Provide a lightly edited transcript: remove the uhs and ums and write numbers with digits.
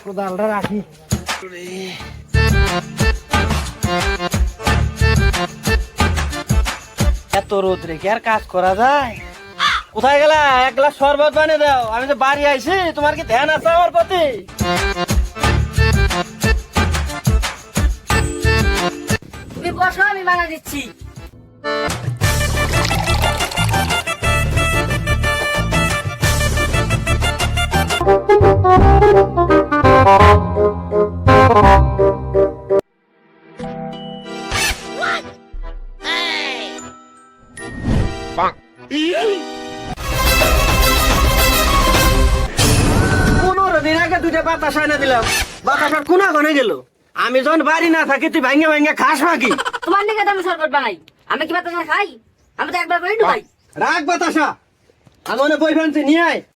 কোদালটা রাখি। এত রোদ্রে কি আর কাজ করা যায়? কোথায় গেলা? এক গ্লাস শরবত বানিয়ে দাও, আমি তো বাড়ি আইছি। তোমার কি ধ্যান আছে আমার প্রতি? তুমি বসো, আমি বানা দিচ্ছি। দিন আগে দুইটা বাতাস এনে দিলাম, বাতাসটা কোনা গনে গেল। আমি যখন বাড়ি না থাকি তুই ভাঙ্গে ভাঙ্গে খাস নাকি? তোমার নিকে তো আমি শরবত বানাই, আমি কি বাতাসা খাই? আমি তো একবার করে ডুবাই। রাখ বাতাসা, আমি বই ফেলছি নিয়ে আয়।